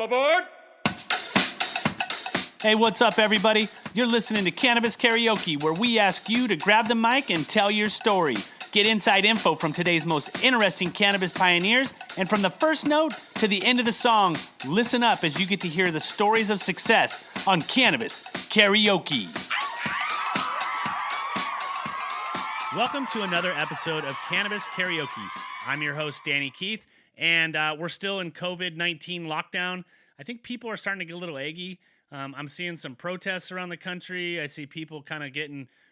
All aboard! Hey, what's up, everybody? You're listening to Cannabis Karaoke, where we ask you to grab the mic and tell your story. Get inside info from today's most interesting cannabis pioneers, and from the first note to the end of the song, listen up as you get to hear the stories of success on Cannabis Karaoke. Welcome to another episode of Cannabis Karaoke. I'm your host, Danny Keith, and we're still in COVID-19 lockdown. I think people are starting to get a little eggy. I'm seeing some protests around the country. I see people kind of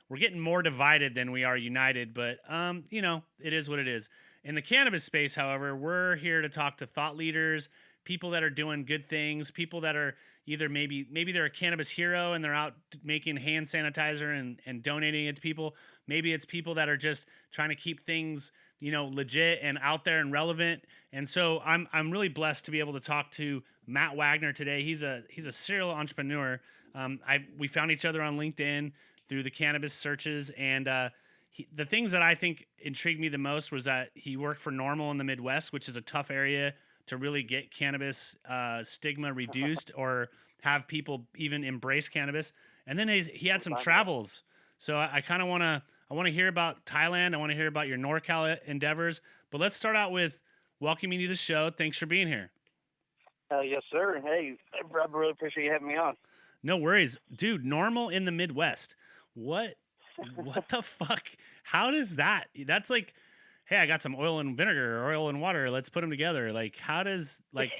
we're getting more divided than we are united, but, it is what it is. In the cannabis space, however, we're here to talk to thought leaders, people that are doing good things, people that are either maybe they're a cannabis hero and they're out making hand sanitizer and donating it to people. Maybe it's people that are just trying to keep things, legit and out there and relevant. And so I'm really blessed to be able to talk to Matt Wagner today. He's a serial entrepreneur. We found each other on LinkedIn through the cannabis searches, and the things that I think intrigued me the most was that he worked for NORML in the Midwest, which is a tough area to really get cannabis stigma reduced or have people even embrace cannabis. And then he had some travels. So I kind of want to hear about Thailand. I want to hear about your NorCal endeavors. But let's start out with welcoming you to the show. Thanks for being here. Yes, sir. Hey, I really appreciate you having me on. No worries. Dude, NORML in the Midwest. What the fuck? How does that? That's like, hey, I got some oil and vinegar or oil and water. Let's put them together. Like, how does, like,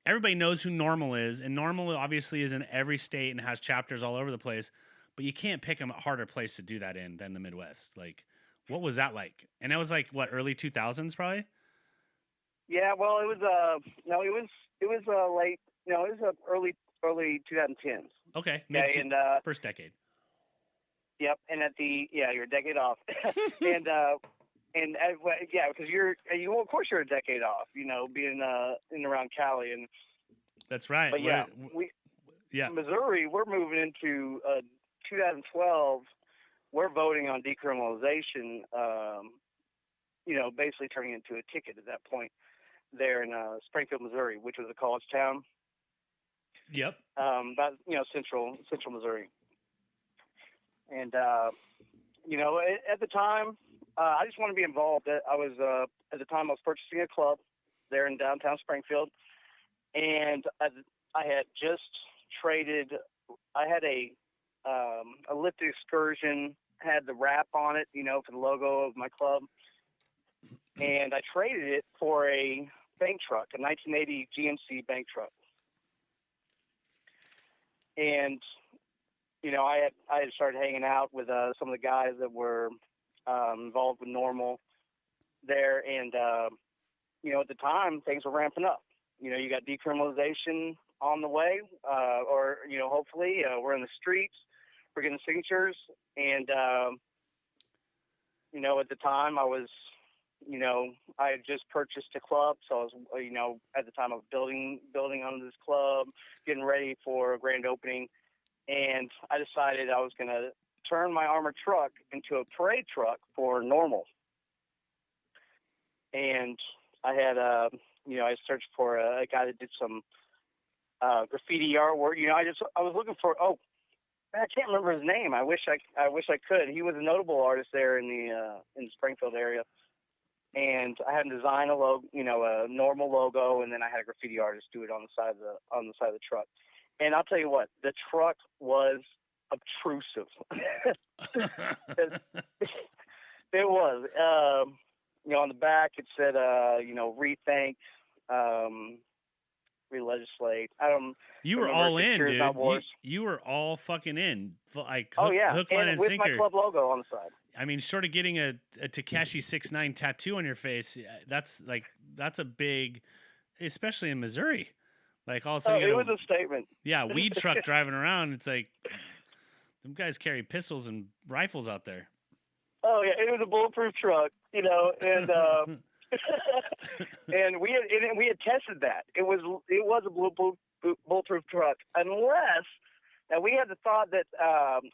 everybody knows who NORML is, and NORML obviously is in every state and has chapters all over the place, but you can't pick a harder place to do that in than the Midwest. Like, what was that like? And that was like, what, early 2000s probably? Yeah, well, it was late, it was early 2010s. Okay, first decade. Yep, and you're a decade off, and because of course you're a decade off, being in around Cali, and that's right. But Missouri, we're moving into 2012. We're voting on decriminalization. Basically turning into a ticket at that point there in Springfield, Missouri, which was a college town. Yep. About central Missouri. And at the time, I just want to be involved. I was at the time I was purchasing a club there in downtown Springfield, and I had just traded. I had a lifted excursion, had the wrap on it, for the logo of my club, and I traded it for a bank truck, a 1980 GMC bank truck, and I had started hanging out with some of the guys that were involved with NORML there, and at the time things were ramping up. You got decriminalization on the way, or hopefully we're in the streets, we're getting signatures, and at the time I was, I had just purchased a club, so I was, at the time I was building on this club, getting ready for a grand opening. And I decided I was going to turn my armored truck into a parade truck for NORML. And I had, I searched for a guy that did some graffiti artwork. I was looking for. Oh, I can't remember his name. I wish I could. He was a notable artist there in the Springfield area. And I had him design a logo, a NORML logo, and then I had a graffiti artist do it on the side of the truck. And I'll tell you what, the truck was obtrusive. It was. On the back it said, rethink, re-legislate. You were all in, dude. You were all fucking in. Like, hook, line, and with sinker. My club logo on the side. I mean, short of getting a Tekashi 6ix9ine tattoo on your face, that's a big, especially in Missouri. Like, all of a sudden it was a statement. Yeah, weed truck driving around. It's like, them guys carry pistols and rifles out there. Oh yeah, it was a bulletproof truck, and and we had tested that. It was a bulletproof truck, unless. Now, we had the thought that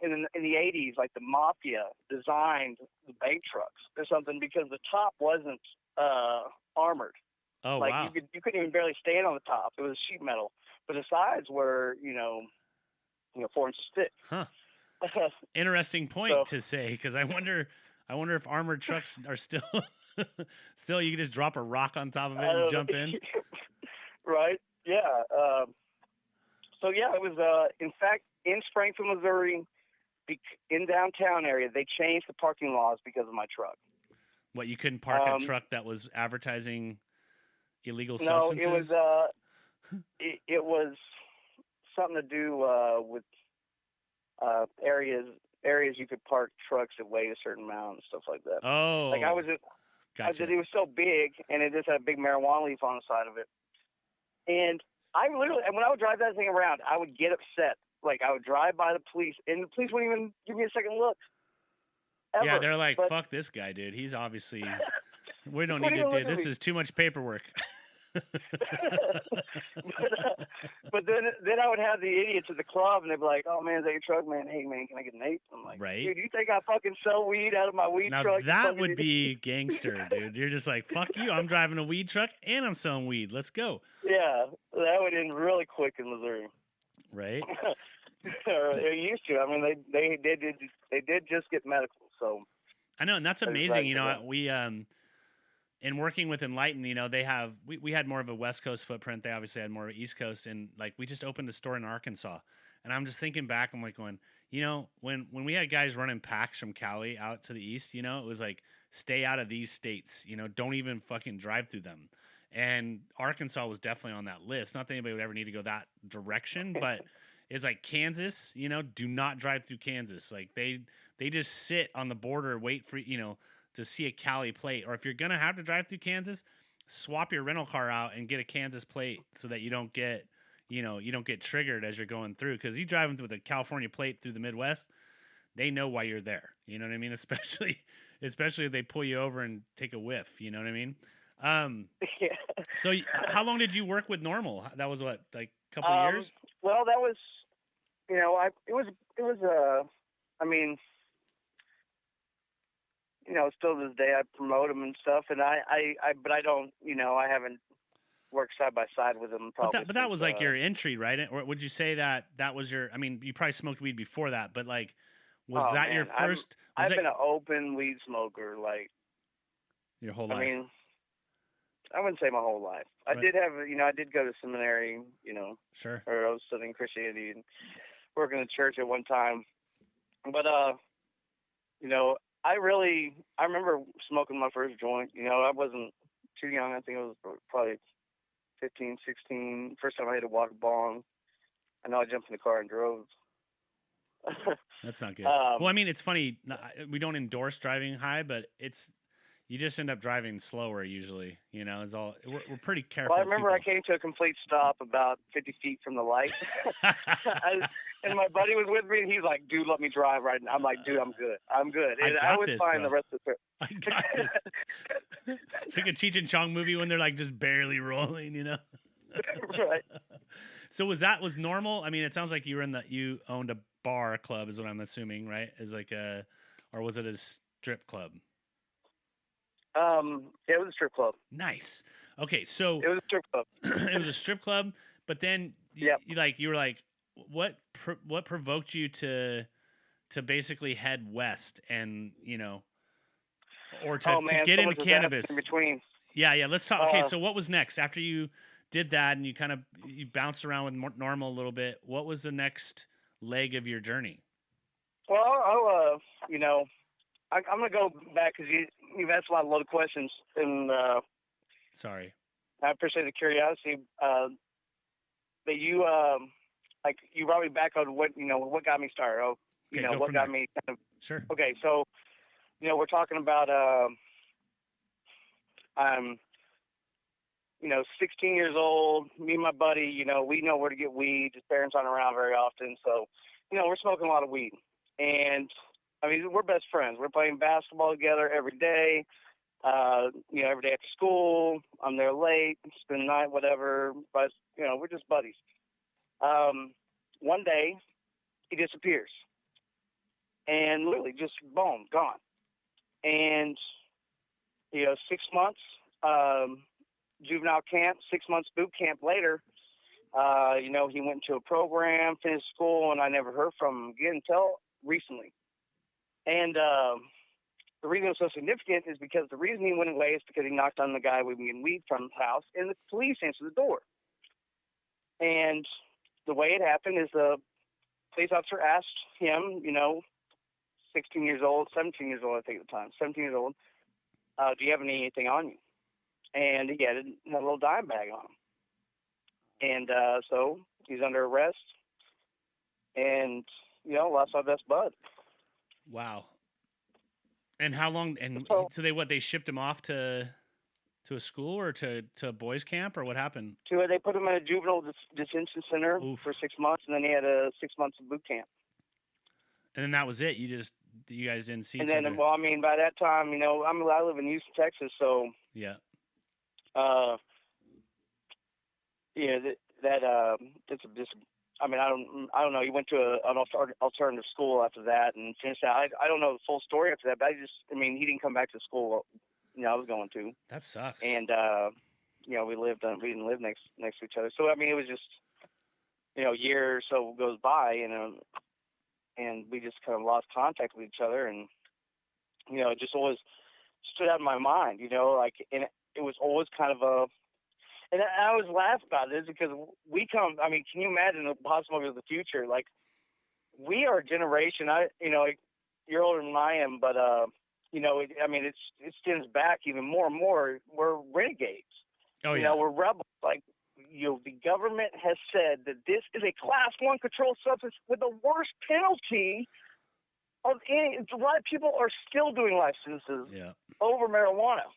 in the 80s, like the mafia designed the bank trucks or something, because the top wasn't armored. Oh, Like wow. you couldn't even barely stand on the top. It was sheet metal, but the sides were 4 inches thick. Huh. Interesting point So to say, because I wonder if armored trucks are still, still you can just drop a rock on top of I it and don't know. jump in. Right? Yeah. So yeah, it was in fact in Springfield, Missouri, in downtown area. They changed the parking laws because of my truck. What, you couldn't park a truck that was advertising illegal No, substances? it was something to do with areas you could park trucks that weighed a certain amount and stuff like that. Like Oh, gotcha. it was so big, and it just had a big marijuana leaf on the side of it. And when I would drive that thing around, I would get upset. Like I would drive by the police, and the police wouldn't even give me a second look, Yeah, ever. they're like, But fuck this guy, dude. He's obviously, we don't need wouldn't to even do look at this. me. Is too much paperwork. but then I would have the idiots at the club, and they'd be like, "Oh man, is that your truck, man? Hey man, can I get an eighth?" I'm like, Right? "Dude, you think I fucking sell weed out of my weed Now truck? You that fucking would idiot." be gangster, dude. You're just like, fuck you. I'm driving a weed truck and I'm selling weed. Let's go. Yeah, that would end really quick in Missouri. Right? They used to. I mean, they did just get medical, so I know, and that's I amazing. decided You to know, run. we in working with Enlighten, you know, they have we had more of a West Coast footprint. They obviously had more of East Coast, and like we just opened a store in Arkansas. And I'm just thinking back, I'm like going, you know, when we had guys running packs from Cali out to the east, you know, it was like stay out of these states, you know, don't even fucking drive through them. And Arkansas was definitely on that list. Not that anybody would ever need to go that direction, but it's like Kansas, you know, do not drive through Kansas. Like they just sit on the border, wait for, you know, to see a Cali plate. Or if you're gonna have to drive through Kansas, swap your rental car out and get a Kansas plate so that you don't get, you know, you don't get triggered as you're going through. Because you driving with a California plate through the Midwest, they know why you're there. You know what I mean? Especially if they pull you over and take a whiff. You know what I mean? Um, Yeah. so how long did you work with Normal? That was what, like a couple of years? Well, that was, it was I mean, still to this day I promote them and stuff, and but I don't, I haven't worked side by side with them probably But that since. was like your entry, right? Or would you say that that was your? I mean, you probably smoked weed before that, but like, was Oh that your man, first? Was I've that been an open weed smoker, like, your whole I life? mean, I wouldn't say my whole life. I Right. did have, I did go to seminary, Sure. or I was studying Christianity and working in church at one time. But you know, I remember smoking my first joint. I wasn't too young. I think I was probably 15, 16. First time I had a water bong. I know I jumped in the car and drove. That's not good. Well, um, I mean, it's funny. We don't endorse driving high, but it's you just end up driving slower usually. You know, is all. We're pretty well, I careful remember I people. came to a complete stop about 50 feet from the light. And my buddy was with me, and he's like, "Dude, let me drive right now." I'm like, "Dude, I'm good. I'm good." I And I got was this, fine the bro. rest of the I got this. It's like a Cheech and Chong movie when they're like just barely rolling, you know. trip. Right. So was normal? I mean, it sounds like you owned a bar club, is what I'm assuming, right? Is like a, or was it a strip club? Yeah, it was a strip club. Nice. Okay, so It was a strip club. it was a strip club, but then Yep. you were like, what provoked you to basically head west and or Oh to man, get so into much disaster in cannabis? between. Yeah, yeah. Let's talk. Okay, Uh, so what was next after you did that and you bounced around with normal a little bit? What was the next leg of your journey? well, I'm gonna go back because you've asked a lot of loaded questions, and Sorry. I appreciate the curiosity. That you like you brought me back on what got me started. Oh, Okay, go what from got there. me kind Sure. of okay. So we're talking about I'm 16 years old. Me and my buddy, we know where to get weed. His parents aren't around very often, so we're smoking a lot of weed. And I mean, we're best friends. We're playing basketball together every day. Every day after school. I'm there late, spend the night, whatever. But we're just buddies. One day he disappears, and literally just boom, gone. And 6 months. juvenile camp, 6 months boot camp later. He went to a program, finished school, and I never heard from him again until recently. And the reason it was so significant is because the reason he went away is because he knocked on the guy we've been getting weed from his house, and the police answered the door. And the way it happened is the police officer asked him, 16 years old, 17 years old, I think at the time, 17 years old, do you have anything on you? And he had a little dime bag on him. And so he's under arrest and, lost our best bud. Wow. And how long? And so they shipped him off to a school or to a boys camp, or what happened? They put him in a juvenile detention center for 6 months, and then he had 6 months of boot camp. And then that was it. You guys didn't see each other. And then, by that time, I live in Houston, Texas, so yeah. It's just. I don't know. He went to an alternative school after that and finished out. I don't know the full story after that, but he didn't come back to school. I was going to. That sucks. And we didn't live next to each other. So it was just, a year or so goes by, and we just kind of lost contact with each other, and it just always stood out in my mind, and it was always kind of a. And I always laugh about this because can you imagine the possibilities of the future? Like, we are a generation, you're older than I am, but, it stems back even more and more. We're renegades. Oh, yeah. We're rebels. Like, the government has said that this is a class 1 controlled substance with the worst penalty of any. A lot of people are still doing life sentences over marijuana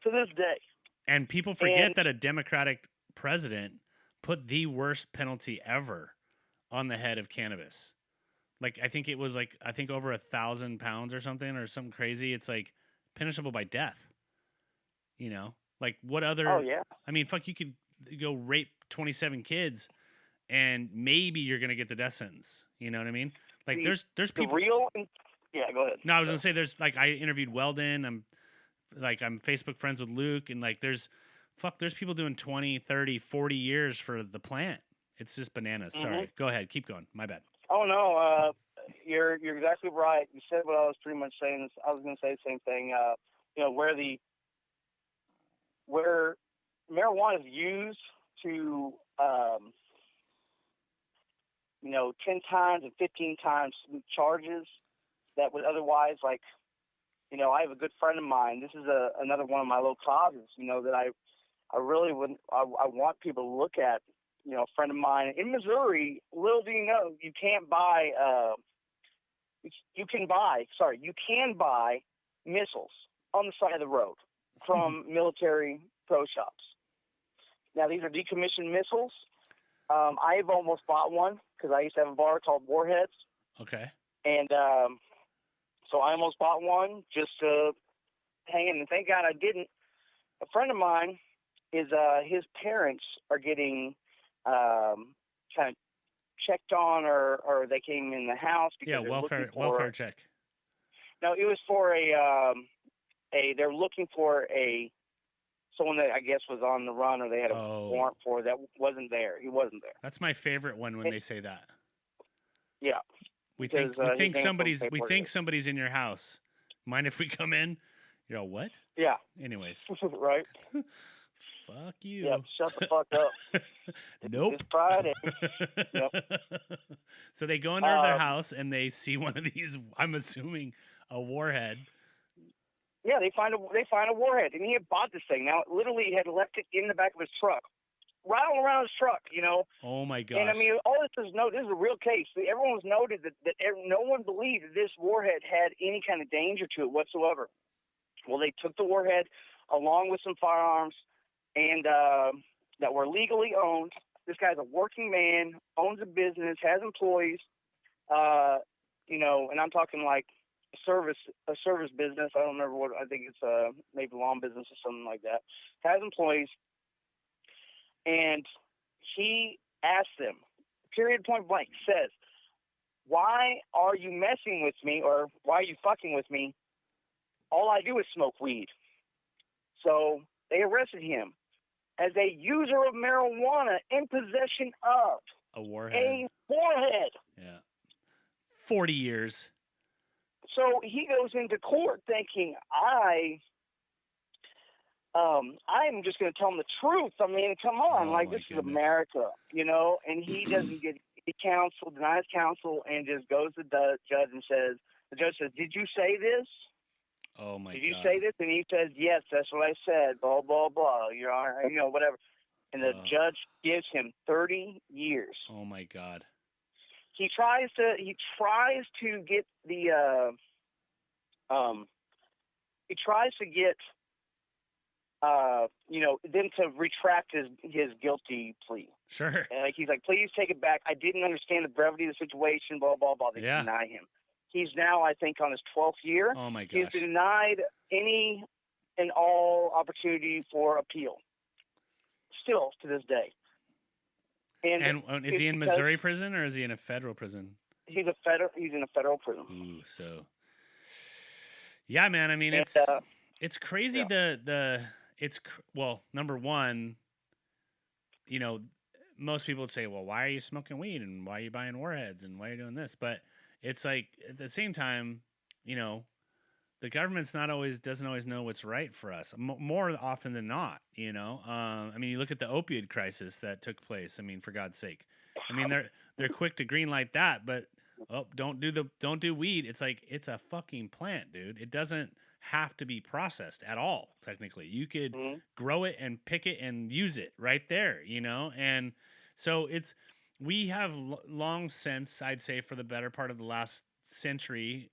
to this day. And people forget that a Democratic president put the worst penalty ever on the head of cannabis. Like, I think it was over 1,000 pounds or something crazy. It's like punishable by death. Like what other? Oh yeah. You could go rape 27 kids, and maybe you're gonna get the death sentence. You know what I mean? Like there's people. Yeah, go ahead. No, I was gonna say there's I interviewed Weldon. I'm Facebook friends with Luke, and there's people doing 20, 30, 40 years for the plant. It's just bananas. Mm-hmm. Sorry. Go ahead. Keep going. My bad. Oh, no. You're exactly right. You said what I was pretty much saying. I was going to say the same thing. Where marijuana is used to, 10 times and 15 times charges that would otherwise, I have a good friend of mine. This is another one of my little causes, that I really would. I want people to look at. A friend of mine in Missouri. Little do you know, you can't buy. You can buy missiles on the side of the road from military pro shops. Now these are decommissioned missiles. I've almost bought one because I used to have a bar called Warheads. Okay. And so I almost bought one just to hang in, and thank God I didn't. A friend of mine is his parents are getting kind of checked on, or they came in the house because welfare check. No, it was for they're looking for someone that I guess was on the run, or they had a warrant for that wasn't there. He wasn't there. That's my favorite one when they say that. Yeah. We think somebody's in your house. Mind if we come in? What? Yeah. Anyways. Right. Fuck you. Yeah, shut the fuck up. Nope. It's Friday. Yep. So they go into their house and they see one of these, I'm assuming, a warhead. Yeah, they find a warhead, and he had bought this thing. Now, literally, he had left it in the back of his truck, rattling around his truck, Oh my gosh. And all this is this is a real case. Everyone was noted that no one believed that this warhead had any kind of danger to it whatsoever. Well, they took the warhead along with some firearms, and that were legally owned. This guy's a working man, owns a business, has employees, and I'm talking like a service business. I don't remember what, I think it's maybe lawn business or something like that. Has employees, and he asked them, period, point blank, says, "Why are you messing with me, or why are you fucking with me? All I do is smoke weed." So they arrested him. as a user of marijuana in possession of A warhead. a warhead. Yeah. 40 years. So he goes into court thinking, I'm just going to tell him the truth. I mean, come on, Oh, like my this is goodness. America, you know. And he doesn't get counsel, denies counsel, and just goes to the judge and says, the judge says, "Did you say this? Oh, my Did you God. say this?" And he says, "Yes, that's what I said." Blah blah blah. Your Honor, you know, whatever. And the judge gives him 30 years. Oh, my God. He tries to get the he tries to get you know, them to retract his guilty plea. Sure. And like he's like, "Please take it back. I didn't understand the brevity of the situation." Blah blah blah. They deny him. He's now, I think, on his 12th year. Oh my gosh. He's denied any and all opportunity for appeal. Still to this day. And is he in Missouri prison or is he in a federal prison? He's in a federal prison. Ooh, so yeah, man. I mean, it's crazy. Yeah. Well, number one, you know, most people would say, well, why are you smoking weed and why are you buying warheads and why are you doing this? But it's like at the same time, you know, the government's doesn't always know what's right for us more often than not, you know. I mean, you look at the opioid crisis that took place. I mean, for God's sake, I mean, they're quick to green light that, but don't do weed. It's like, it's a fucking plant, dude. It doesn't have to be processed at all. Technically, you could grow it and pick it and use it right there, you know. And so we have long since, I'd say, for the better part of the last century,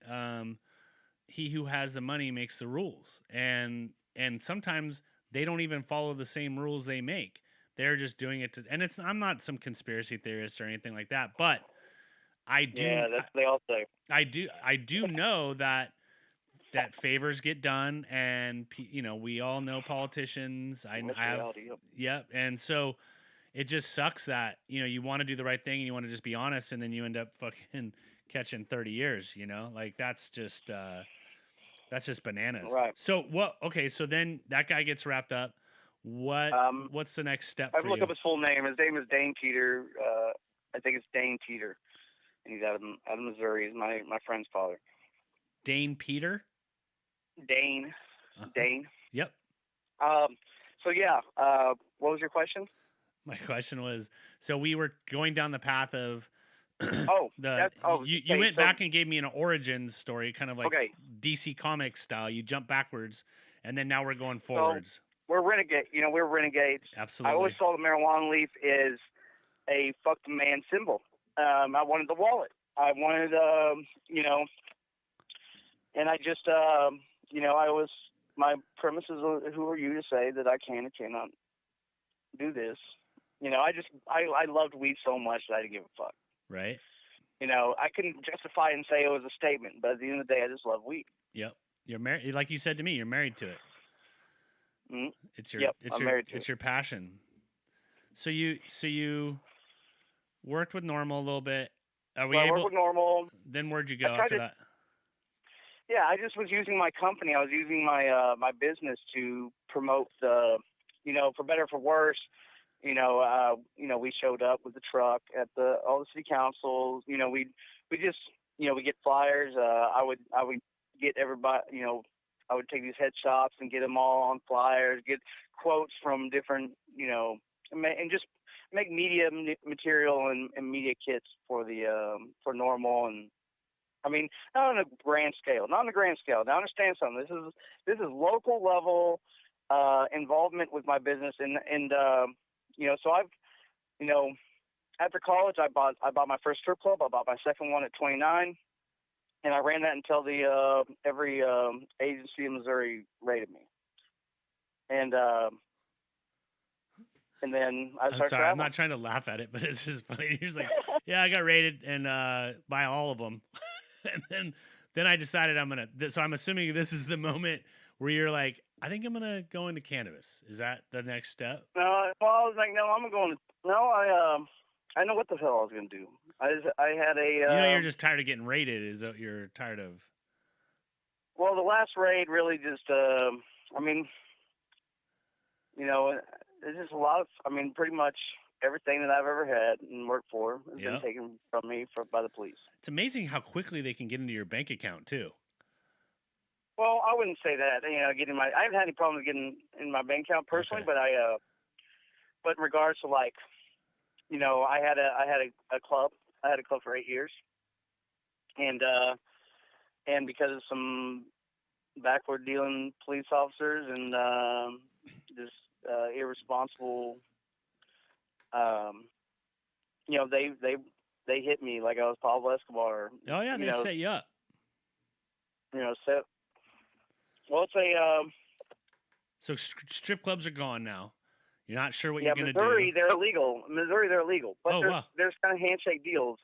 he who has the money makes the rules, and sometimes they don't even follow the same rules they make. They're just doing it and I'm not some conspiracy theorist or anything like that, but I do. Yeah, that's what they all say. I do know that favors get done, and you know, we all know politicians. Yep, and so it just sucks that, you know, you want to do the right thing and you want to just be honest, and then you end up fucking catching 30 years. You know, like that's just bananas. Right. So what? Okay, so then that guy gets wrapped up. What's the next step for you? I've looked up his full name. His name is Dane Teeter. I think it's Dane Teeter, and he's out of Missouri. He's my friend's father. Dane Peter? Dane. Uh-huh. Dane. Yep. So yeah, what was your question? My question was, so we were going down the path of you went back and gave me an origin story, kind of like DC Comics style. You jump backwards, and then now we're going forwards. So we're renegade. You know, we're renegades. Absolutely. I always saw the marijuana leaf as a fuck the man symbol. I wanted the wallet. I wanted, you know, and I just, you know, my premise is, who are you to say that I can or cannot do this? You know, I loved weed so much that I didn't give a fuck. Right. You know, I couldn't justify it and say it was a statement, but at the end of the day, I just love weed. Yep. You're married, like you said to me. You're married to it. Mm-hmm. It's your passion. So you worked with NORML a little bit. I worked with NORML. Then where'd you go after that? Yeah, I just was using my company. I was using my business to promote the, you know, for better or for worse. You know, we showed up with the truck at all the city councils. You know, we just, you know, we get flyers. I would get everybody, you know, I would take these headshots and get them all on flyers, get quotes from different, you know, and just make media material and media kits for for NORML. And I mean, not on a grand scale. Now understand something. This is local level involvement with my business, and you know, so I've, you know, after college I bought my first strip club. I bought my second one at 29. And I ran that until every agency in Missouri raided me. And then I started traveling. I'm not trying to laugh at it, but it's just funny. He's like, yeah, I got raided and by all of them. And then I decided so I'm assuming this is the moment where you're like, I think I'm going to go into cannabis. Is that the next step? No, well, I was like, no, I know what the hell I was going to do. I had a... you know, you're just tired of getting raided. Is that you're tired of... Well, the last raid really just... I mean, you know, It's just a lot of. I mean, pretty much everything that I've ever had and worked for has been Yep. taken from me by the police. It's amazing how quickly they can get into your bank account too. Well, I wouldn't say that. I haven't had any problems getting in my bank account personally, Okay. but in regards to like, I had a club. I had a club for 8 years, and because of some backward dealing police officers and just irresponsible, um, they hit me like I was Pablo Escobar. Oh yeah, You they know, set you up. so well, it's a So strip clubs are gone now. You're not sure what yeah, you're gonna do. Missouri they're illegal. Missouri they're illegal, but Oh wow, there's kind of handshake deals.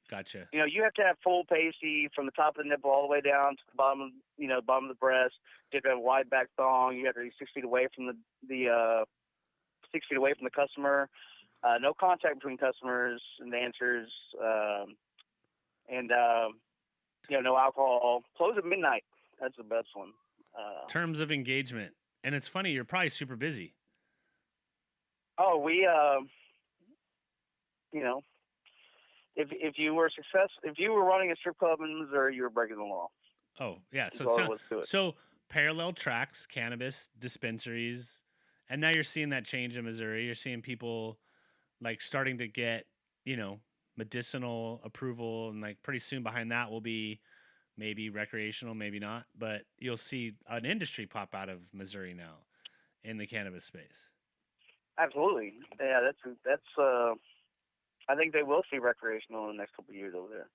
gotcha. You have to have full pasty from the top of the nipple all the way down to the bottom of bottom of the breast. You have to have a wide back thong. You have to be 6 feet away from the 6 feet away from the customer. No contact between customers and dancers, and no alcohol. Close at midnight. That's the best one. Terms of engagement, and it's funny. You're probably super busy. Oh, you know, if you were if you were running a strip club in Missouri, you were breaking the law. Oh yeah, so That's all there was to it. so parallel tracks, cannabis dispensaries, and now you're seeing that change in Missouri. You're seeing people like starting to get medicinal approval, and like pretty soon behind that will be maybe recreational, maybe not, but you'll see an industry pop out of Missouri now in the cannabis space. Absolutely. Yeah, that's. I think they will see recreational in the next couple of years over there,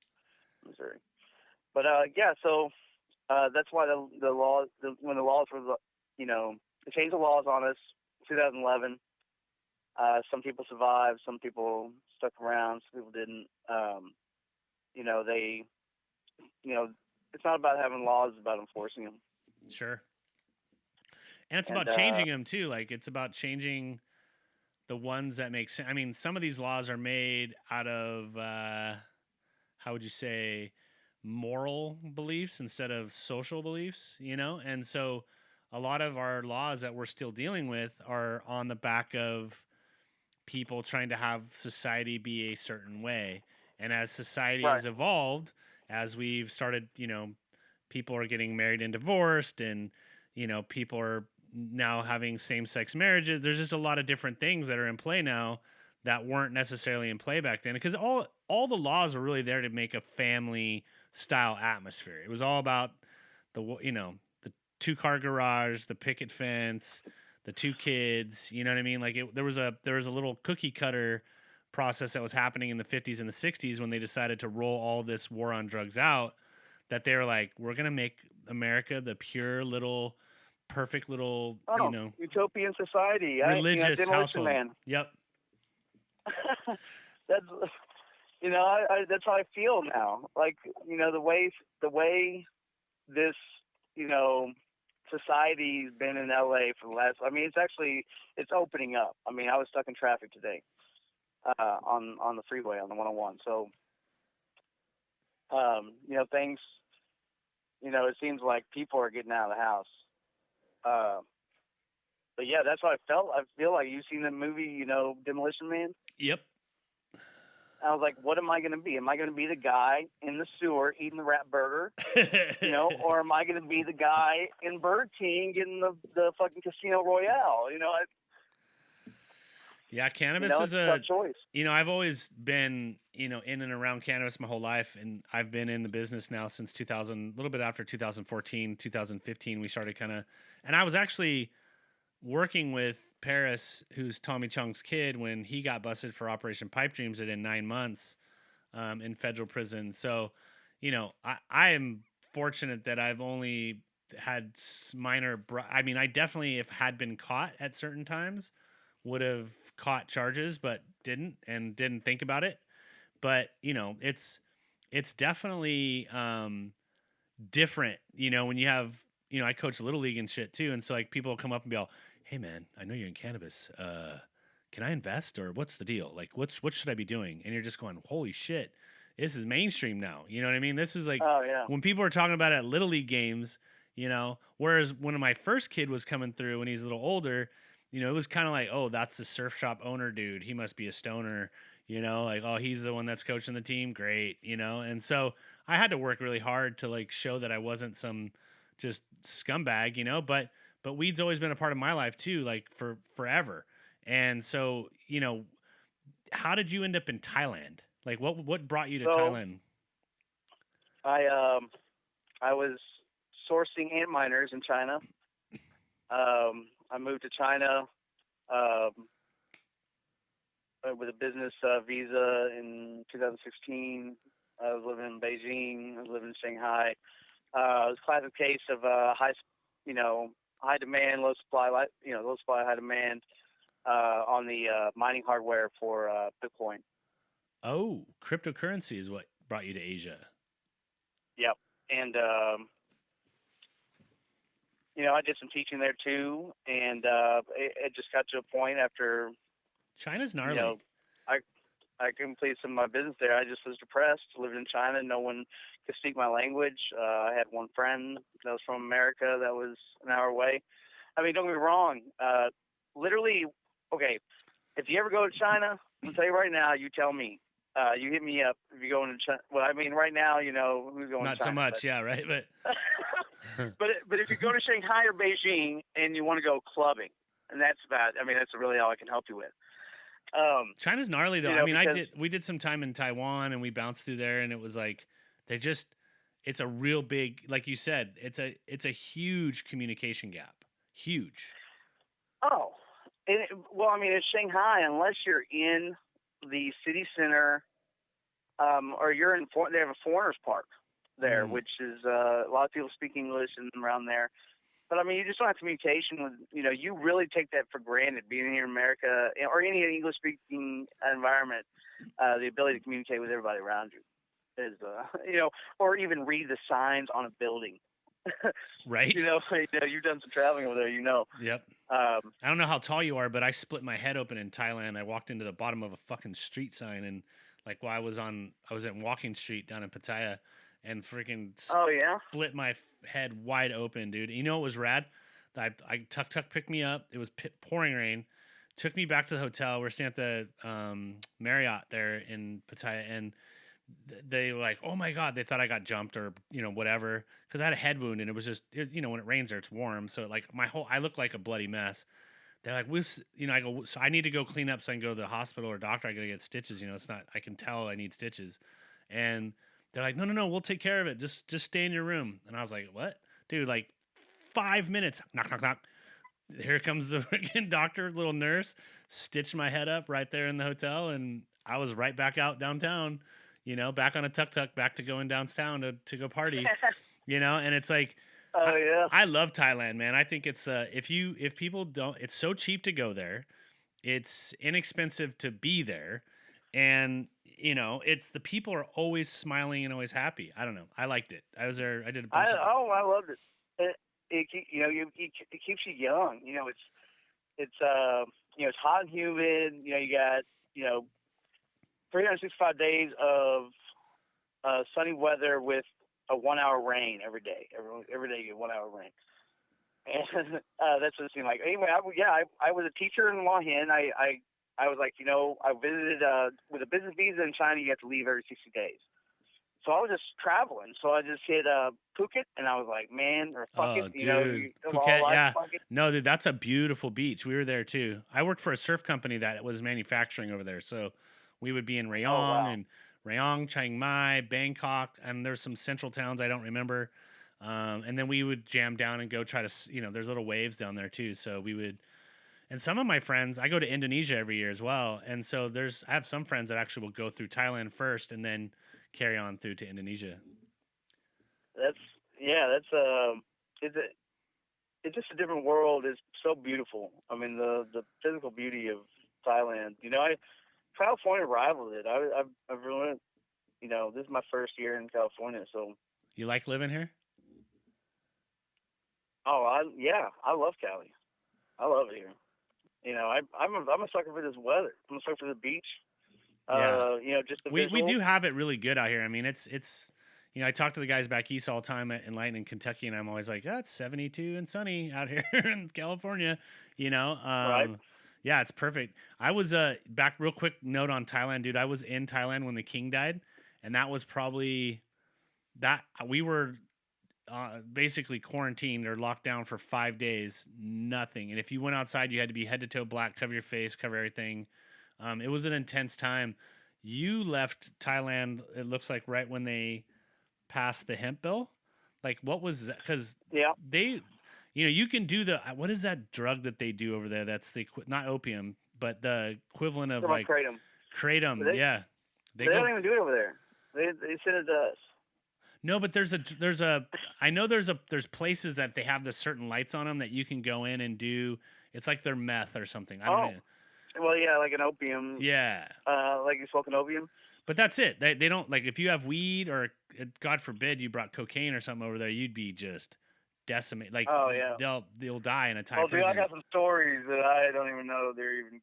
in Missouri. But yeah, so that's why the law when the laws were they changed the laws on us, 2011. Some people survived, some people stuck around, some people didn't. They it's not about having laws; it's about enforcing them. Sure. And it's And about changing them too. Like it's about changing the ones that make sense. I mean, some of these laws are made out of how would you say moral beliefs instead of social beliefs, And so a lot of our laws that we're still dealing with are on the back of people trying to have society be a certain way. And as society right, has evolved, as we've started, people are getting married and divorced, and people are now having same-sex marriages. There's just a lot of different things that are in play now that weren't necessarily in play back then, because all the laws are really there to make a family style atmosphere. It was all about the two-car garage, the picket fence, the two kids. You know what I mean? Like there was a little cookie cutter process that was happening in the 50s and the 60s when they decided to roll all this war on drugs out, that they were like, we're going to make America the pure little perfect little, utopian society. religious Demolition household. Man. Yep. That's that's how I feel now. Like the way this society's been in LA for the last. I mean, it's opening up. I mean, I was stuck in traffic today on the freeway on the 101. So things. It seems like people are getting out of the house. But yeah, that's what I felt. I feel like you've seen the movie, Demolition Man. Yep. I was like, what am I going to be? Am I going to be the guy in the sewer eating the rat burger, or am I going to be the guy in Burger King getting the fucking Casino Royale? Yeah, cannabis is it's a tough choice. I've always been, in and around cannabis my whole life, and I've been in the business now since 2000, a little bit after 2014, 2015, we started and I was actually working with Paris, who's Tommy Chung's kid, when he got busted for Operation Pipe Dreams in 9 months in federal prison. So, I am fortunate that I've only had minor. I mean, I definitely, if had been caught at certain times, would have caught charges, but didn't think about it. But it's definitely different. When you have I coach little league and shit too, and so like people will come up and be all, hey man, I know you're in cannabis. Can I invest, or what's the deal? Like, what should I be doing? And you're just going, holy shit, this is mainstream now. You know what I mean? This is like when people are talking about it at little league games. Whereas when my first kid was coming through when he's a little older, it was kind of like, oh, that's the surf shop owner dude. He must be a stoner. Like, oh, he's the one that's coaching the team. Great. And so I had to work really hard to like show that I wasn't some just scumbag. But weed's always been a part of my life too, like for forever. And so, how did you end up in Thailand? Like, what brought you to So Thailand? I I was sourcing ant miners in China. I moved to China um, with a business visa in 2016. I was living in Beijing. I was living in Shanghai. It was a classic case of you know, high demand, low supply, low supply, high demand on the mining hardware for Bitcoin. Oh, cryptocurrency is what brought you to Asia. Yep. And I did some teaching there too, and it just got to a point after China's you gnarly. know I I completed some of my business there. I just was depressed. Lived in China, no one could speak my language. I had one friend that was from America that was an hour away. I mean, don't get me wrong. Literally, okay. If you ever go to China, I'll tell you right now. You tell me. You hit me up if you're going to China. Well, I mean, right now, who's going to Not so China, much, yeah, right? But but if you go to Shanghai or Beijing and you want to go clubbing, and that's about. I mean, that's really all I can help you with. China's gnarly though. I mean, Because we did some time in Taiwan and we bounced through there and it was like they just it's a real big, like you said, it's a huge communication gap. Huge. oh, well, I mean, in Shanghai, unless you're in the city center, or you're in, they have a foreigners park there, Mm, which is a lot of people speak English and around there. But I mean, you just don't have communication with, you really take that for granted being here in America or any English speaking environment. The ability to communicate with everybody around you is, or even read the signs on a building. right? You've done some traveling over there, Yep. Um, I don't know how tall you are, but I split my head open in Thailand. I walked into the bottom of a fucking street sign and like while I was at Walking Street down in Pattaya and freaking oh yeah. split my head wide open, dude. You know what was rad? I Tuk Tuk picked me up. It was pouring rain. Took me back to the hotel. We're staying at the Marriott there in Pattaya, and they were like, "Oh my god!" They thought I got jumped or whatever because I had a head wound, and it was just when it rains there, it's warm, so like I look like a bloody mess. They're like, I go, so I need to go clean up so I can go to the hospital or doctor. I gotta get stitches. It's not. I can tell I need stitches, and they're like, no, no, no, we'll take care of it. Just stay in your room. And I was like, what, dude? Like 5 minutes. Knock, knock, knock. Here comes the freaking doctor, little nurse, stitched my head up right there in the hotel, and I was right back out downtown. Back on a tuk tuk, back to going downtown to go party. And it's like I Oh yeah. I love Thailand, man. I think it's if people don't, it's so cheap to go there. It's inexpensive to be there, and it's the people are always smiling and always happy. I don't know. I liked it. I was there. I did a bunch of. I loved it. It keeps you young. It's hot and humid. You got 365 days of sunny weather with a 1 hour rain every day. Every day you get 1 hour rain, and that's what it seemed like. Anyway, I was a teacher in Wahin. I was like, I visited with a business visa in China. You have to leave every 60 days. So I was just traveling. So I just hit Phuket, and I was like, man, or fuck it, Oh, dude, of all Phuket. life, Yeah, fuck it. no, dude, that's a beautiful beach. We were there too. I worked for a surf company that was manufacturing over there, so we would be in Oh Rayong wow. and Chiang Mai, Bangkok, and there's some central towns I don't remember. And then we would jam down and go try to, there's little waves down there too. So we would, and some of my friends, I go to Indonesia every year as well. And so I have some friends that actually will go through Thailand first and then carry on through to Indonesia. That's yeah. It's a, it's just a different world. It's so beautiful. I mean, the physical beauty of Thailand. California rivaled it. I've really, this is my first year in California, so You like living here? I love Cali. I love it here. I'm a sucker for this weather. I'm a sucker for the beach. Yeah. Just the We visuals. do have it really good out here. I mean, it's I talk to the guys back east all the time in Lighton in Kentucky, and I'm always like, "Oh, it's 72 and sunny out here in California." You know, Right. yeah, it's perfect. I was back real quick note on Thailand, dude. I was in Thailand when the king died, and that was probably that we were basically quarantined or locked down for 5 days, nothing. And if you went outside, you had to be head to toe black, cover your face, cover everything. It was an intense time. You left Thailand, it looks like right when they passed the hemp bill. Like, what was that? Because Yeah. they, you can do the, what is that drug that they do over there? That's not opium, but the equivalent of Someone like kratom. kratom. They Yeah. They they go don't even do it over there. They send it to us. No, but I know there's places that they have the certain lights on them that you can go in and do. It's like their meth or something. I don't Oh, know. well, yeah, like an opium. Yeah, Like you smoking opium. but that's it. They don't like if you have weed or God forbid you brought cocaine or something over there, you'd be just decimated. Like Oh yeah. they'll die in a Thai Oh, dude, I prison. got some stories that I don't even know they're even.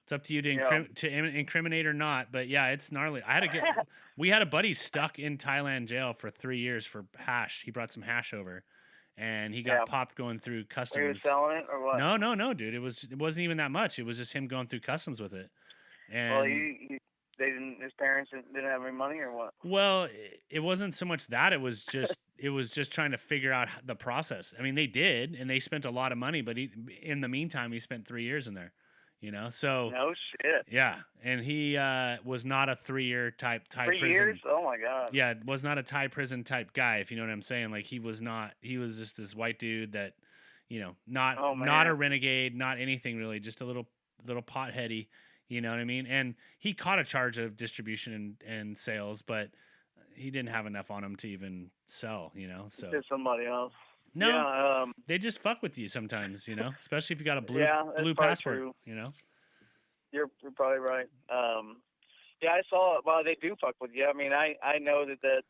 It's up to you to You know. incriminate or not, but yeah, it's gnarly. We had a buddy stuck in Thailand jail for 3 years for hash. He brought some hash over, and he got Yeah. popped going through Are you customs. selling it or what? No, no, no, dude. It wasn't even that much. It was just him going through customs with it. Well, And they didn't. His parents didn't have any money or what? well, it wasn't so much that it was just trying to figure out the process. I mean, they did, and they spent a lot of money, but in the meantime, he spent 3 years in there. So No shit. yeah, and he was not a 3 year type Thai 3 years? prison. Oh my god. Yeah, was not a Thai prison type guy, if you know what I'm saying. Like he was not. He was just this white dude that, not Oh not a man. renegade, not anything really, just a little potheady. You know what I mean? And he caught a charge of distribution and sales, but he didn't have enough on him to even sell. So To somebody else. no, Yeah. they just fuck with you sometimes. Especially if you got a Yeah, that's blue probably passport. true. You know. You're probably right. Yeah, I saw it. Well, they do fuck with you. I mean, I know that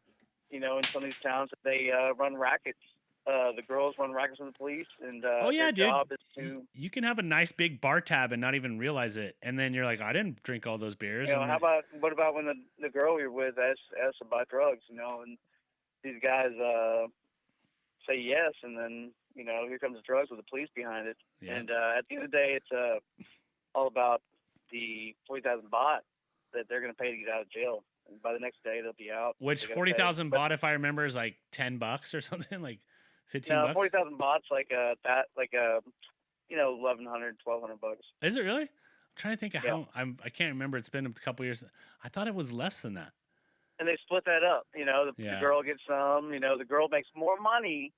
in some of these towns that they run rackets. The girls run rackets with the police, and Oh yeah, their dude. job is to. You can have a nice big bar tab and not even realize it, and then you're like, I didn't drink all those beers. And What about when the girl you're with asks about drugs, and these guys say yes, and then here comes the drugs with the police behind it, yeah. and at the end of the day, it's all about the 40,000 baht that they're going to pay to get out of jail. And by the next day, they'll be out. Which 40,000 baht, if I remember, is like $10 or something, like 15 No, bucks. 40,000 baht's like 1,100, 1,200 bucks. Is it really? I'm trying to think of Yeah. how I can't remember. It's been a couple years. I thought it was less than that. And they split that up. The Yeah. girl gets some. The girl makes more money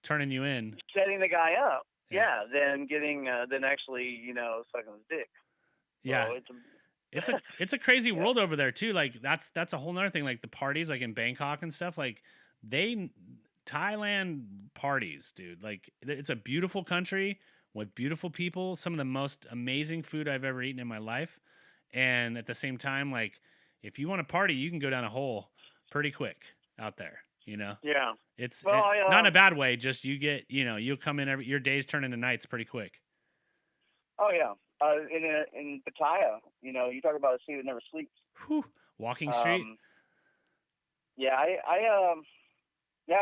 Turning you in. setting the guy up. Yeah. Than getting than actually sucking his dick. Yeah. So it's a crazy world over there too. Like that's a whole nother thing. Like the parties, like in Bangkok and stuff. Like Thailand parties, dude. Like it's a beautiful country with beautiful people. Some of the most amazing food I've ever eaten in my life. And at the same time, like if you want to party, you can go down a hole pretty quick out there. Yeah. It's Well, not in a bad way. Just you get, you'll come in your days turn into nights pretty quick. Oh yeah. In Pattaya, you talk about a city that never sleeps. Whew. Walking street. Yeah, I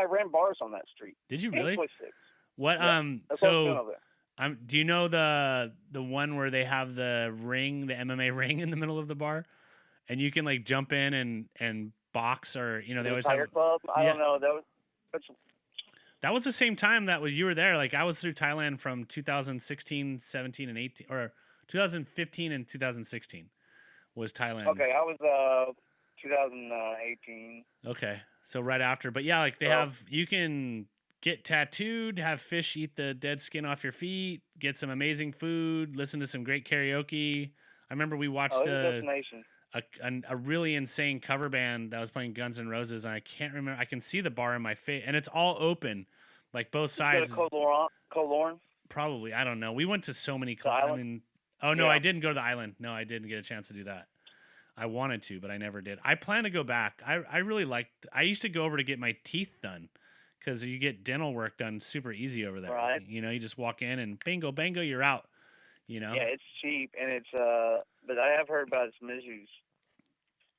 ran bars on that street. Did you really? 8.6. What? Yeah, that's what I'm doing So, over there. do you know the one where they have the ring, the MMA ring in the middle of the bar, and you can like jump in and box, or they The always Tiger have. Club. I Yeah. don't know. That was the same time that you were there. Like I was through Thailand from 2016, 17, and 18, or 2015 and 2016 was Thailand. Okay, I was 2018. Okay, so right after, but yeah, like they have, you can get tattooed, have fish eat the dead skin off your feet, get some amazing food, listen to some great karaoke. I remember we watched It's a destination. a really insane cover band that was playing Guns N' Roses, and I can't remember. I can see the bar in my face, and it's all open, like both sides. Go to Colorn? Probably, I don't know. We went to so many clubs. I mean, oh no, Yeah. I didn't go to the island. No, I didn't get a chance to do that. I wanted to, but I never did. I plan to go back. I really liked. I used to go over to get my teeth done because you get dental work done super easy over there. Right. You just walk in and bingo, bango, you're out. Yeah, it's cheap and it's but I have heard about some issues.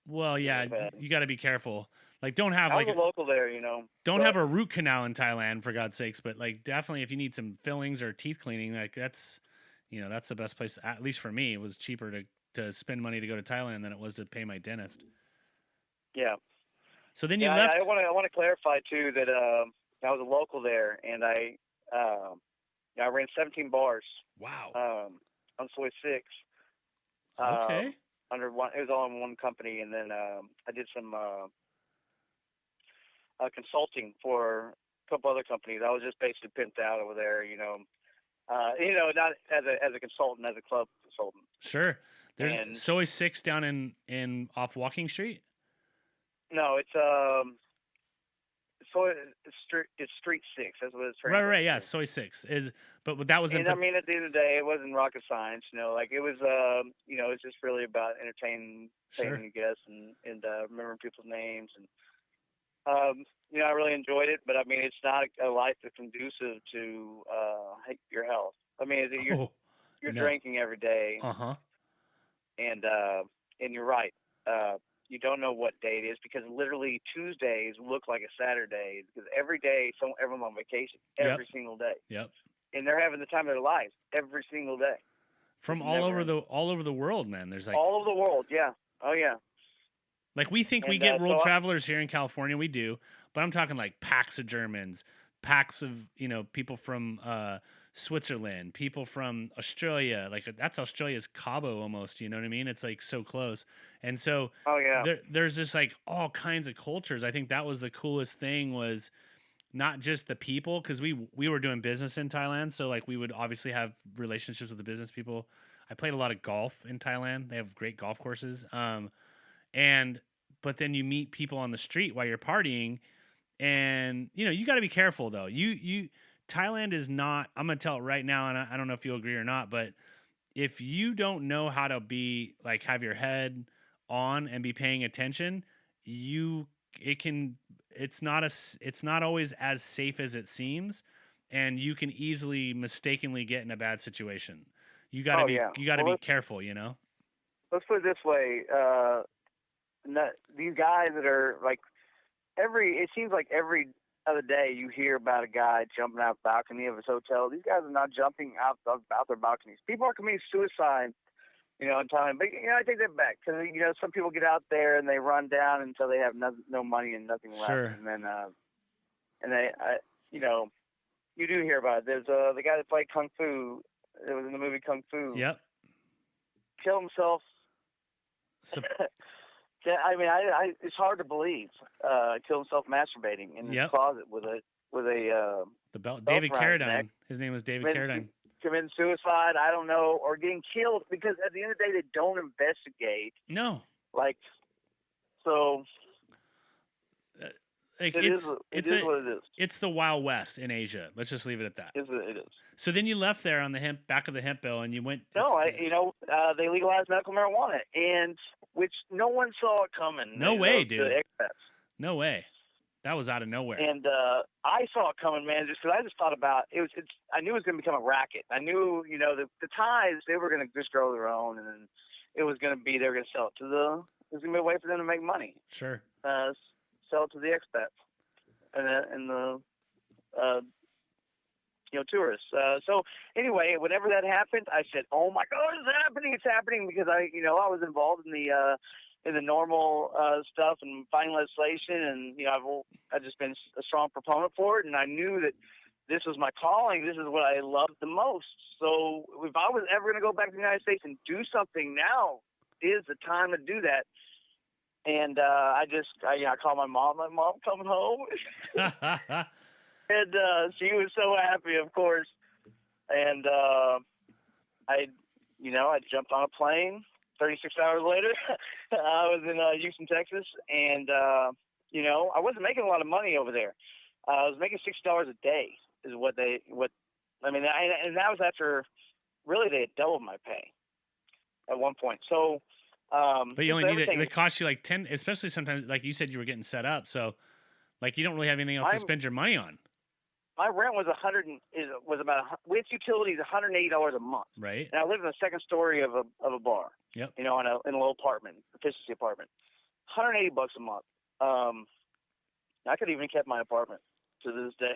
Well, yeah, you got to be careful. Like, don't have I like was a local there, don't but have a root canal in Thailand for God's sakes, but like definitely if you need some fillings or teeth cleaning, like that's the best place. At least for me, it was cheaper to spend money to go to Thailand than it was to pay my dentist. yeah. So then you Yeah, left. I want to clarify too that I was a local there, and I ran 17 bars Wow. on Soy Six Okay. under one. It was all in one company, and then I did some consulting for a couple other companies. I was just basically pimped out over there, not as a consultant, as a club consultant. Sure. There's And Soy Six down in off Walking Street. no, it's Street Six. That's what it's translated Right. Yeah, to. Soy Six is, but that was in. And I mean, at the end of the day, it wasn't rocket science. Like it was, it's just really about entertaining, Sure. I guess, and remembering people's names. And I really enjoyed it. But I mean, it's not a life that's conducive to your health. I mean, Oh you're no. drinking every day, Uh-huh. and you're right. You don't know what day it is because literally Tuesdays look like a Saturday because every day everyone's on vacation every single day. Yep. And they're having the time of their lives every single day. From It's all never over ending. the world, man. There's like All over the world, yeah. Oh yeah. like we think we And get world travelers here in California, we do, but I'm talking like packs of Germans, packs of, people from Switzerland, people from Australia. Like that's Australia's Cabo almost, you know what I mean? It's like so close. And so oh yeah. there's just like all kinds of cultures. I think that was the coolest thing was not just the people because we were doing business in Thailand, so like we would obviously have relationships with the business people. I played a lot of golf in Thailand. They have great golf courses. And but then you meet people on the street while you're partying, and you got to be careful though. You Thailand is not. I'm gonna tell it right now, and I don't know if you'll agree or not, but if you don't know how to be like have your head on and be paying attention, you it can it's not always as safe as it seems, and you can easily mistakenly get in a bad situation. You got to Oh be yeah. you got to Well, be careful. let's put it this way. These guys that are like it seems like every other day you hear about a guy jumping out the balcony of his hotel. These guys are not jumping out their balconies. People are committing suicide, in Thailand. But I take that back because some people get out there and they run down until they have no money and nothing left, Sure. and then you do hear about it. There's the guy that played Kung Fu. It was in the movie Kung Fu. Yep. Killed himself. So, it's hard to believe. Killed himself masturbating in his closet with a the belt. belt David around his Carradine. neck. His name was David Carradine. Committing suicide, I don't know, or getting killed because at the end of the day they don't investigate. No. Like, so. Like it is what it is. It's the Wild West in Asia. Let's just leave it at that. It is. So then you left there on the back of the hemp bill, and you went. No, they legalized medical marijuana, and which no one saw it coming. No way, dude. The expats. No way. That was out of nowhere. And I saw it coming, man, just because I just thought about it. I knew it was going to become a racket. I knew, the Thais, they were going to just grow their own, and then it was going to be they were going to sell it it was going to be a way for them to make money. Sure. Sell it to the expats and the tourists. So anyway, whenever that happened, I said, "Oh my God, it's happening! It's happening!" Because I was involved in the normal stuff and finding legislation, and I've just been a strong proponent for it, and I knew that this was my calling. This is what I loved the most. So if I was ever going to go back to the United States and do something, now is the time to do that. And I called my mom. My mom coming home, and she was so happy, of course. And I jumped on a plane. 36 hours later, I was in Houston, Texas, and I wasn't making a lot of money over there. I was making $60 a day, is what I mean, and that was after really they had doubled my pay at one point. So. But you only need it. It costs you like 10, especially sometimes, like you said, you were getting set up. So, like, you don't really have anything else to spend your money on. My rent was with utilities $180 a month. Right. And I lived in the second story of a bar. Yep. In a little apartment, efficiency apartment. $180 a month. I could even kept my apartment to this day,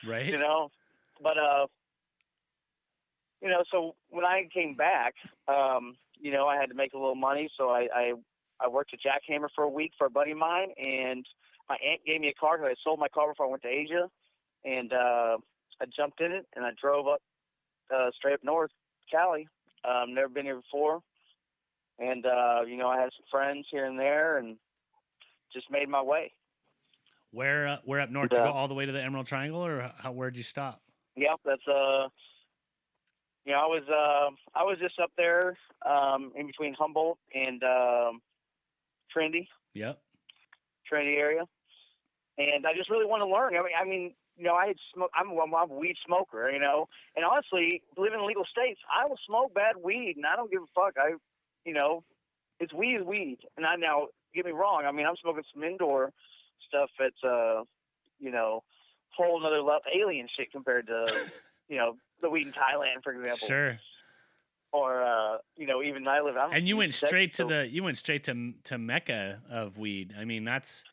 Right. you know. But you know, so when I came back, you know, I had to make a little money, so I worked a jackhammer for a week for a buddy of mine, and my aunt gave me a car because I sold my car before I went to Asia, and I jumped in it and I drove up straight up north, Cali. Never been here before, and you know, I had some friends here and there, and just made my way. Where up north? And, To go all the way to the Emerald Triangle, or where'd you stop? yeah, that's you know, I was just up there in between Humboldt and Trinity, Yep. Trinity area, and I just really want to learn. I mean, you know, I had smoke. I'm a weed smoker, you know, and honestly, living in legal states, I will smoke bad weed, and I don't give a fuck. You know, it's weed is weed, and I now get me wrong. I mean, I'm smoking some indoor stuff that's you know, whole another alien shit compared to you know the weed in Thailand, for example. Sure. Or you know, even I live. And you went straight to to Mecca of weed. I mean, that's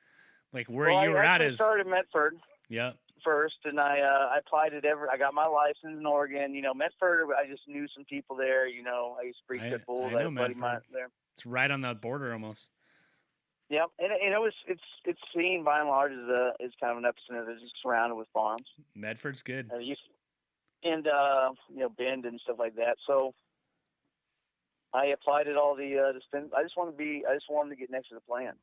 like where well, you were I at actually is. started in Medford Yep. first, and I applied it I got my license in Oregon. You know, Medford. I just knew some people there. You know, I used to breed pit bulls. I had a buddy of mine there. It's right on the border almost. Yep, and it's seen by and large as kind of an epicenter that's just surrounded with farms. Medford's good. And you know, Bend and stuff like that. So I applied at all the I just wanted to get next to the plant,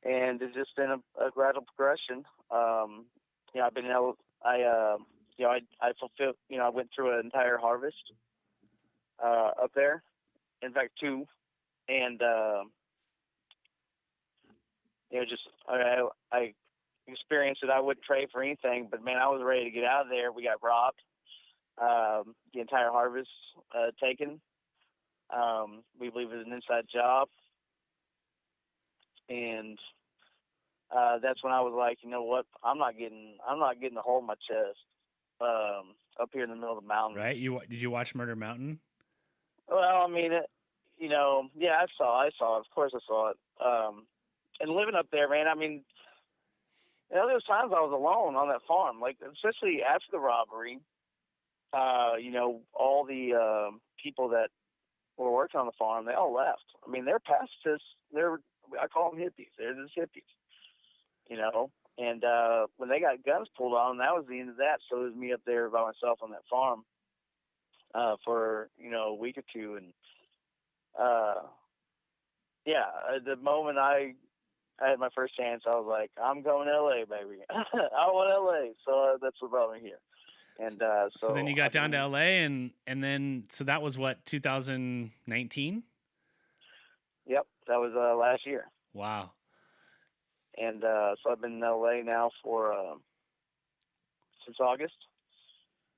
and it's just been a gradual progression. You know, I've been you know, I fulfilled, you know, I went through an entire harvest up there, in fact two, and you know, just I experienced it. I wouldn't trade for anything, but man, I was ready to get out of there. We got robbed. The entire harvest taken. We believe it was an inside job, and that's when I was like, you know what? I'm not getting a hole in my chest up here in the middle of the mountain. Right? Did you watch Murder Mountain? Well, I mean, you know, yeah, I saw it. Of course, I saw it. And living up there, man. I mean, you know, there was times I was alone on that farm, like especially after the robbery. You know, all the people that were working on the farm, they all left. I mean, they're pacifists. I call them hippies. They're just hippies, you know. And when they got guns pulled on them, that was the end of that. So it was me up there by myself on that farm for, you know, a week or two. And yeah, the moment I had my first chance, I was like, I'm going to LA, baby. I want LA. So that's what brought me here. And so then you got down to LA, and then so that was what, 2019? Yep, that was last year. Wow. And so I've been in LA now for since August,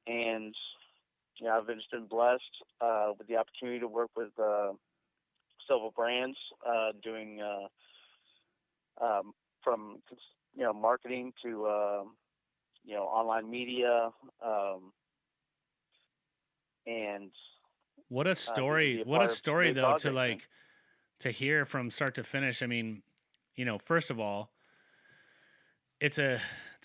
and you know, I've just been blessed with the opportunity to work with several brands doing from, you know, marketing to you know, online media, and what a story! What a story, though, to like to hear from start to finish. I mean, you know, first of all, it's a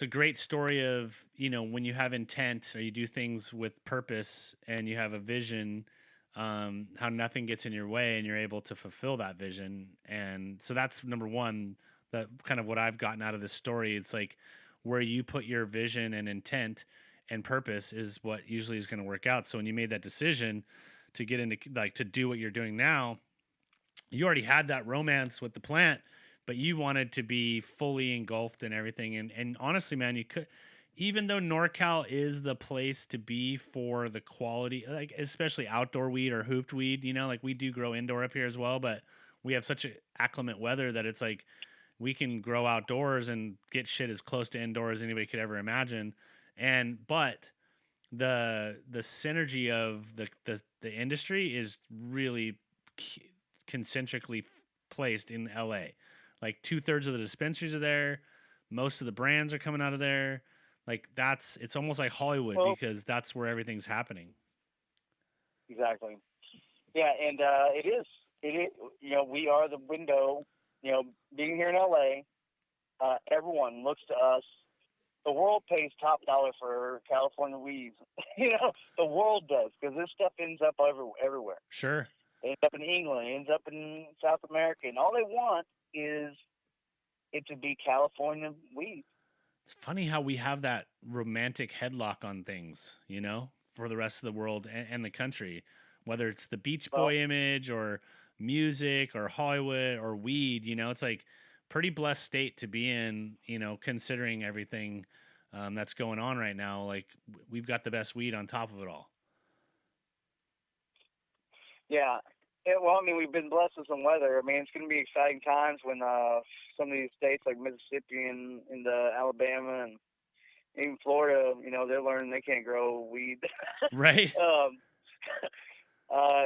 great story of, you know, when you have intent or you do things with purpose and you have a vision, how nothing gets in your way and you're able to fulfill that vision. And so that's number one. That kind of what I've gotten out of this story. It's like where you put your vision and intent and purpose is what usually is going to work out. So when you made that decision to get into, like, to do what you're doing now, you already had that romance with the plant, but you wanted to be fully engulfed in everything. And honestly, man, you could, even though NorCal is the place to be for the quality, like especially outdoor weed or hooped weed, you know, like we do grow indoor up here as well, but we have such a acclimate weather that it's like we can grow outdoors and get shit as close to indoor as anybody could ever imagine. But the synergy of the industry is really concentrically placed in LA. Like 2/3 of the dispensaries are there. Most of the brands are coming out of there. Like it's almost like Hollywood, because that's where everything's happening. Exactly. Yeah, and it is. You know, we are the window being here in LA, everyone looks to us. The world pays top dollar for California weed. The world does, because this stuff ends up everywhere. Sure. It ends up in England, it ends up in South America, and all they want is it to be California weed. It's funny how we have that romantic headlock on things, for the rest of the world and the country, whether it's the Beach Well, Boy image or music or Hollywood or weed. It's like pretty blessed state to be in, considering everything that's going on right now. Like we've got the best weed on top of it all. yeah. Well, I mean, we've been blessed with some weather. I mean, it's going to be exciting times when some of these states like Mississippi and Alabama and even Florida, they're learning they can't grow weed. Right. um,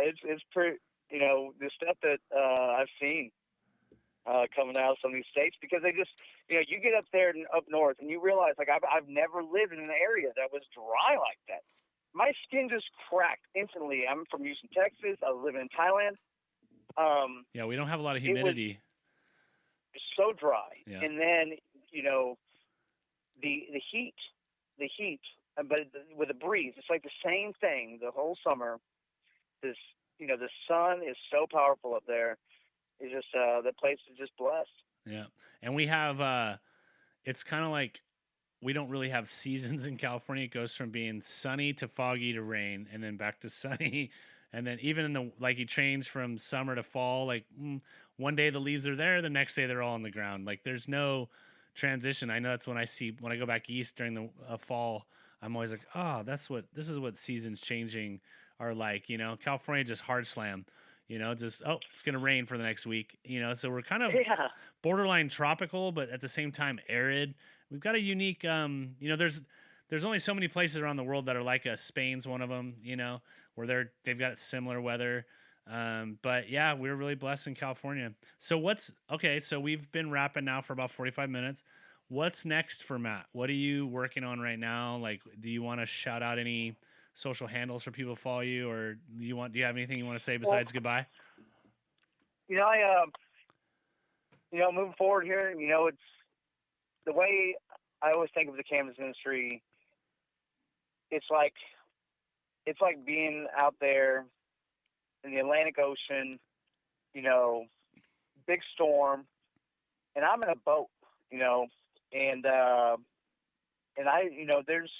it's pretty, the stuff that I've seen coming out of some of these states, because they just, you get up there and up north and you realize, like, I've never lived in an area that was dry like that. My skin just cracked instantly. I'm from Houston, Texas. I was living in Thailand. Yeah, we don't have a lot of It was humidity. so dry, Yeah. and then the heat, but with a breeze, it's like the same thing the whole summer. This, the sun is so powerful up there. It's just the place is just blessed. Yeah. And we have it's kind of like we don't really have seasons in California. It goes from being sunny to foggy to rain and then back to sunny. And then even in the like you change from summer to fall, like one day the leaves are there, the next day they're all on the ground. Like there's no transition. I know that's when I go back east during the fall, I'm always like, "Oh, this is what seasons changing are like, California just hard slam. Just it's going to rain for the next week, so we're kind of Yeah. borderline tropical, but at the same time arid. We've got a unique, there's only so many places around the world that are like us. Spain's one of them, where they've got similar weather. But yeah, we're really blessed in California. So okay? So we've been rapping now for about 45 minutes. What's next for Matt? What are you working on right now? Like, do you want to shout out any social handles for people to follow you, or do you have anything you want to say Well, besides goodbye? I moving forward here, it's the way I always think of the cannabis industry. It's like being out there in the Atlantic Ocean, big storm, and I'm in a boat, and there's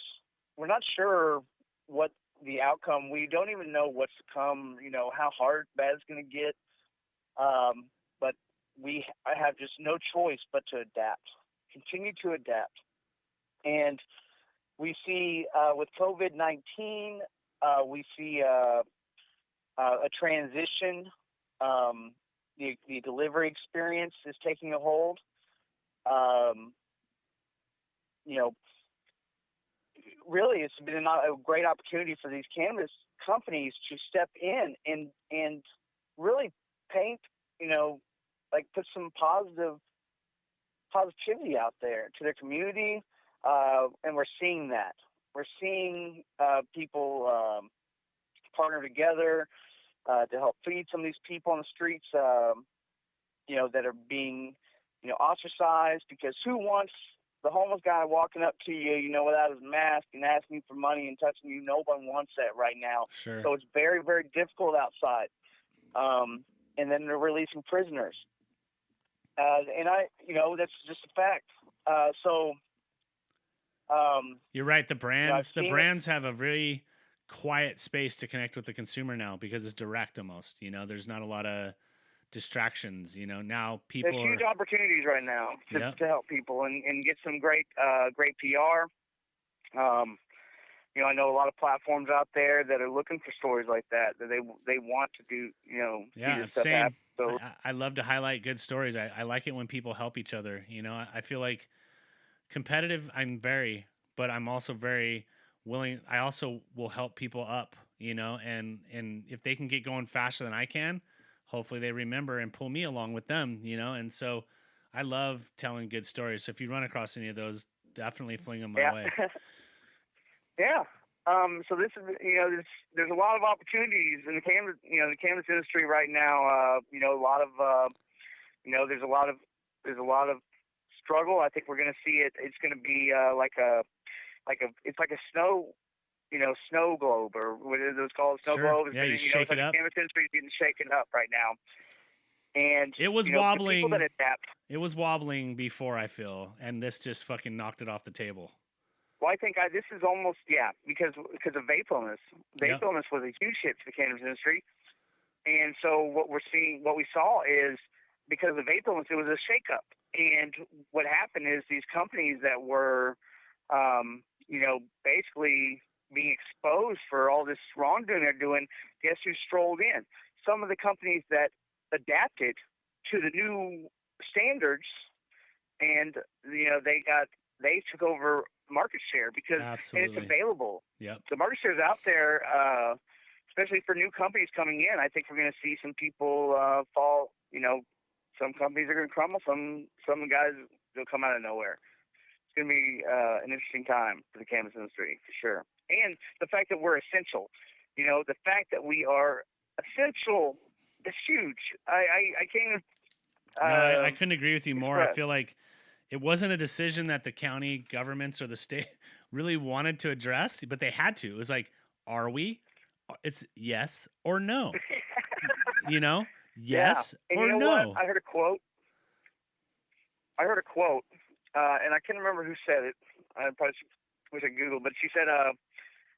we're not sure what the outcome. We don't even know what's to come. How hard bad it's going to get. But I have just no choice but to adapt, continue to adapt, and we see with COVID-19, we see a transition. The delivery experience is taking a hold. Um, you know, Really, it's been a great opportunity for these cannabis companies to step in and really paint, like put some positivity out there to their community, and we're seeing that. We're seeing people partner together to help feed some of these people on the streets, that are being, ostracized, because who wants the homeless guy walking up to you, without his mask and asking you for money and touching you? No one wants that right now. Sure. So it's very, very difficult outside. And then they're releasing prisoners. And that's just a fact. You're right. The I've brands have a very quiet space to connect with the consumer now because it's direct almost. There's not a lot of distractions. Now There's people huge are. opportunities right now Yep. to help people and get some great PR. I know a lot of platforms out there that are looking for stories like that they want to do, see Yeah, this stuff same. happen. So I love to highlight good stories. I like it when people help each other. I feel like competitive. But I'm also very willing. I also will help people up. And if they can get going faster than I can, hopefully they remember and pull me along with them. And so I love telling good stories. So if you run across any of those, definitely fling them my yeah, way. yeah. So this is, there's a lot of opportunities in the cannabis industry right now. A lot of there's a lot of struggle. I think we're going to see it. It's going to be it's like a snow, snow globe, or what is it called? Snow Sure. globe. Yeah, you shake it up. The cannabis industry is getting shaken up right now, and it was the wobbling. people that adapt. It was wobbling before, I feel, and this just fucking knocked it off the table. Well, I think this is almost because of vape illness. Vape illness was a huge hit to the cannabis industry, and so what we saw is because of vape illness, it was a shakeup. And what happened is these companies that were, basically being exposed for all this wrongdoing they're doing, guess who strolled in? Some of the companies that adapted to the new standards, and they took over market share because and it's available. Yep. The market share is out there, especially for new companies coming in. I think we're going to see some people fall. Some companies are going to crumble. Some guys will come out of nowhere. It's going to be an interesting time for the cannabis industry for sure. And the fact that we're essential, the fact that we are essential is huge. I can't. I couldn't agree with you more. I feel like it wasn't a decision that the county governments or the state really wanted to address, but they had to. It was like, are we? It's yes or no. Yes and or you know no. what? I heard a quote, and I can't remember who said it. I probably wish I Googled, but she said, it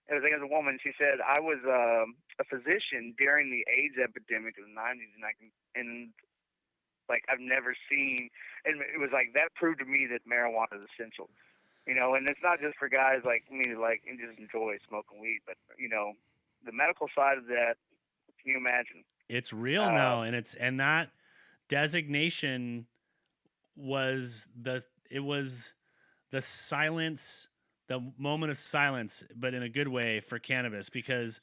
was a woman. She said, I was a physician during the AIDS epidemic of the 90s, and I've never seen, and it was like that proved to me that marijuana is essential, and it's not just for guys like me and just enjoy smoking weed, but the medical side of that. Can you imagine? It's real now, and that designation was the silence, the moment of silence, but in a good way for cannabis, because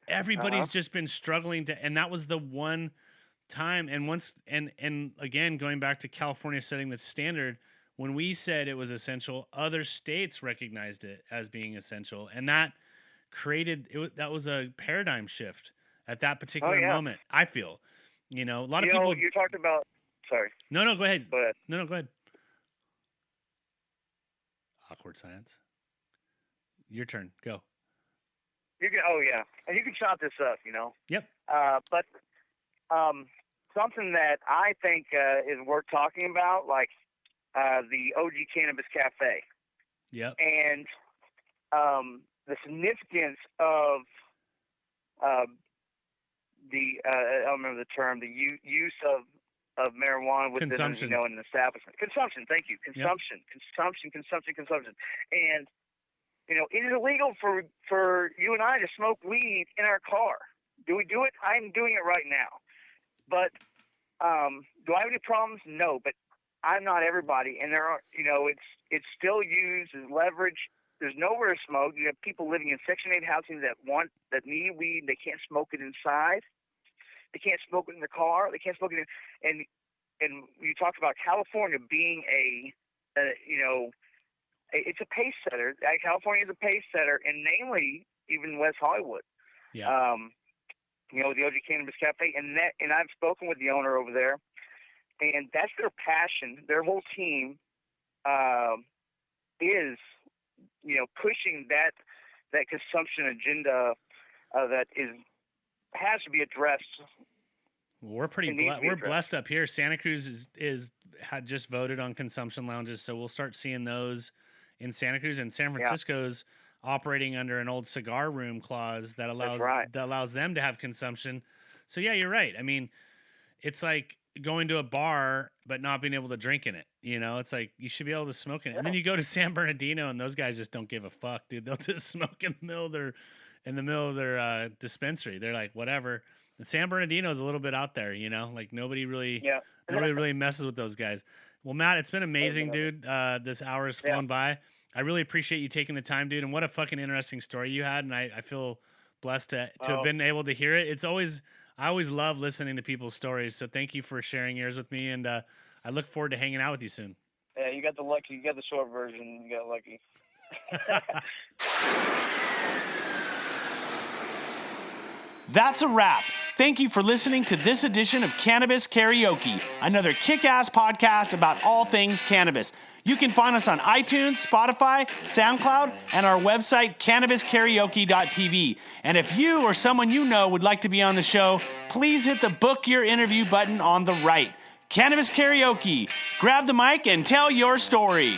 everybody's just been struggling and that was the one time. And once, and again, going back to California setting the standard, when we said it was essential, other states recognized it as being essential, and that that was a paradigm shift at that particular moment. I feel, a lot of people. You talked about. Sorry. No, go ahead. Go ahead. No, go ahead. Awkward silence. Your turn. Go. You can. Oh yeah, and you can chop this up. Yep. But something that I think is worth talking about, like the OG Cannabis Cafe. Yep. And the significance of I don't remember the term, the use of marijuana within consumption. An establishment. Consumption, thank you. Consumption. And it is illegal for you and I to smoke weed in our car. Do we do it? I'm doing it right now. But do I have any problems? No, but I'm not everybody, and there are it's still used as leverage. There's nowhere to smoke. You have people living in Section 8 housing that need weed. They can't smoke it inside. They can't smoke it in the car. They can't smoke it and you talked about California being it's a pace setter. California is a pace setter, and namely even West Hollywood. Yeah. The OG Cannabis Cafe, and I've spoken with the owner over there, and that's their passion. Their whole team is pushing that consumption agenda that has to be addressed. Well, we're blessed up here. Santa Cruz had just voted on consumption lounges, so we'll start seeing those in Santa Cruz, and San Francisco's operating under an old cigar room clause that allows them to have consumption. So yeah, you're right. I mean, it's like going to a bar but not being able to drink in it. It's like you should be able to smoke in it. And then you go to San Bernardino, and those guys just don't give a fuck, dude. They'll just smoke in the middle of their dispensary. They're like, whatever. And San Bernardino is a little bit out there, like nobody really messes with those guys. Well, Matt, it's been amazing, dude. This hour has flown by. I really appreciate you taking the time, dude. And what a fucking interesting story you had. And I feel blessed to have been able to hear it. I always love listening to people's stories. So thank you for sharing yours with me. And I look forward to hanging out with you soon. Yeah, you got the short version. You got lucky. That's a wrap. Thank you for listening to this edition of Cannabis Karaoke, another kick-ass podcast about all things cannabis. You can find us on iTunes, Spotify, SoundCloud, and our website, cannabiskaraoke.tv. And if you or someone you know would like to be on the show, please hit the book your interview button on the right. Cannabis Karaoke. Grab the mic and tell your story.